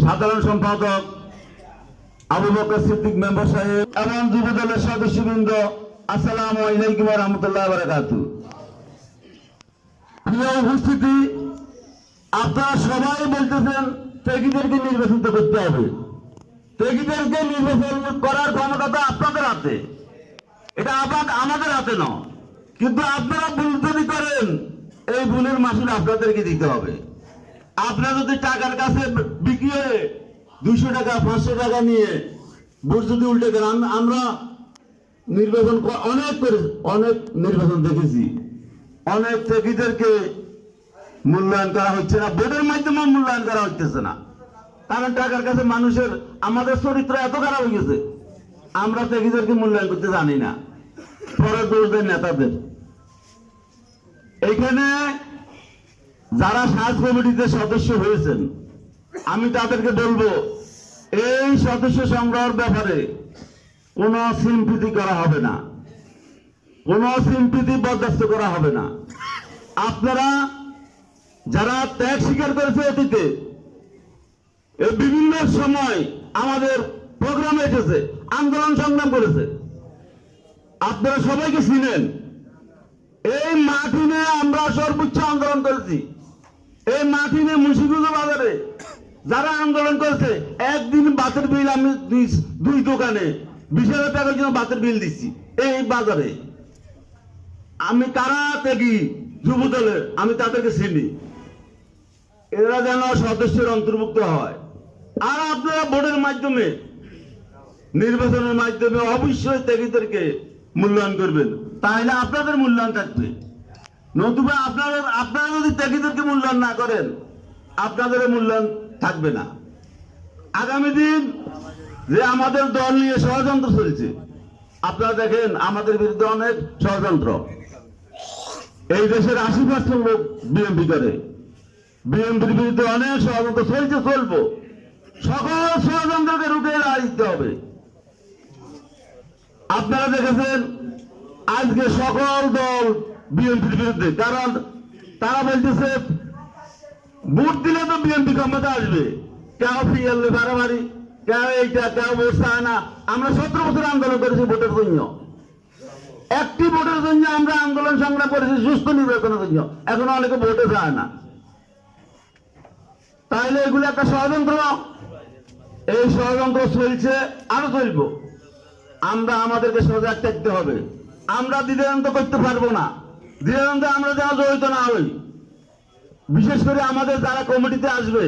সাধারণ সম্পাদক আবু বকর সিদ্দিক মেম্বার সাহেব এবং যুব দলের সদস্যবৃন্দ, আসসালামু আলাইকুম ওয়া রাহমাতুল্লাহি ওয়া বারাকাতুহু। প্রিয় উপস্থিতি, আপনারা সবাই বলতেছেন ত্যাগীদেরকে নির্বাচিত করতে হবে। ত্যাগীদেরকে নির্বাচন করার ক্ষমতা তো আপনাদের হাতে, এটা আমাদের হাতে নয়। কিন্তু আপনারা ভুল যদি করেন, এই ভুলের মাসুল আপনাদেরকে দিতে হবে। আপনারা যদি টাকার কাছে বিক্রি হয়ে 200 টাকা 500 টাকা নিয়ে ভোট যদি উল্টে দেন, আমরা নির্বাচন অনেক নির্বাচন দেখেছি, অনেক ত্যাগীদেরকে মূল্যায়ন করা হচ্ছে না, ভোটের মাধ্যমে মূল্যায়ন করা হচ্ছে না। কারণ টাকার কাছে মানুষের আমাদের চরিত্র এত খারাপ হয়ে গেছে, আমরা ত্যাগীদেরকে মূল্যায়ন করতে জানি না, পরে দোষ দেন নেতাদের। এইখানে যারা সাজ কমিটিতে সদস্য হয়েছেন, আমি তাদেরকে বলবো, এই সদস্য সংগ্রহের ব্যাপারে কোনো সিম্পিতি করা হবে না, কোনো সিম্পিতি বরদাস্ত করা হবে না। আপনারা যারা ত্যাগ স্বীকার করেছে অতীতে, বিভিন্ন সময় আমাদের প্রোগ্রামে এসেছে, আন্দোলন সংগ্রাম করেছে, আপনারা সবাইকে চিনেন। এই মাটি নিয়ে আমরা সর্বোচ্চ আন্দোলন করেছি। এই মাটি নিয়ে মুন্সিগঞ্জ বাজারে যারা আন্দোলন করেছে, একদিন বাতের বিল আমি দুই দোকানে 20,000 টাকার জন্য বাতের বিল দিচ্ছি। এই বাজারে আমি কারা ত্যাগী যুব দলের, আমি তাদেরকে চিনি, এরা যেন সদস্যের অন্তর্ভুক্ত হয়। আর আপনারা ভোটের মাধ্যমে, নির্বাচনের মাধ্যমে অবশ্যই ত্যাগীদেরকে মূল্যায়ন করবেন, তাহলে আপনাদের মূল্যায়ন থাকবে। নতুবা আপনারা যদি ত্যাগীদেরকে মূল্যায়ন না করেন, আপনাদের মূল্যায়ন থাকবে না। আগামী দিন যে আমাদের দল নিয়ে ষড়যন্ত্র চলছে, আপনারা দেখেন আমাদের বিরুদ্ধে অনেক ষড়যন্ত্র। এই দেশের 80% লোক বিএনপি করে, বিএনপির বিরুদ্ধে অনেক ষড়যন্ত্র চলছে, চলবো। সকল ষড়যন্ত্রকে রুখে দিতে হবে। আপনারা দেখেছেন আজকে সকল দল বিএনপির বিরুদ্ধে, কারণ তারা বলতেছে ভোট দিলে তো বিএনপি ক্ষমতা আসবে। কেউ পিএল বাড়াবাড়ি, কেউ এইটা, কেউ ভোট চায় না। আমরা 17 বছর আন্দোলন করেছি ভোটের জন্য, একটি ভোটের জন্য আমরা আন্দোলন সংগ্রাম করেছি, সুস্থ নির্বাচনের জন্য। এখন অনেকে ভোটে চায় না, তাইলে এগুলো একটা ষড়যন্ত্র। এই ষড়যন্ত্র চলছে, আরো চলবো। আমরা আমাদেরকে সজাগ থাকতে হবে। আমরা দ্বিধাদ্বন্দ্ব করতে পারবো না, দ্বিধাদ্বন্দ্বে আমরা যেন জড়িত না হই। বিশেষ করে আমাদের যারা কমিটিতে আসবে,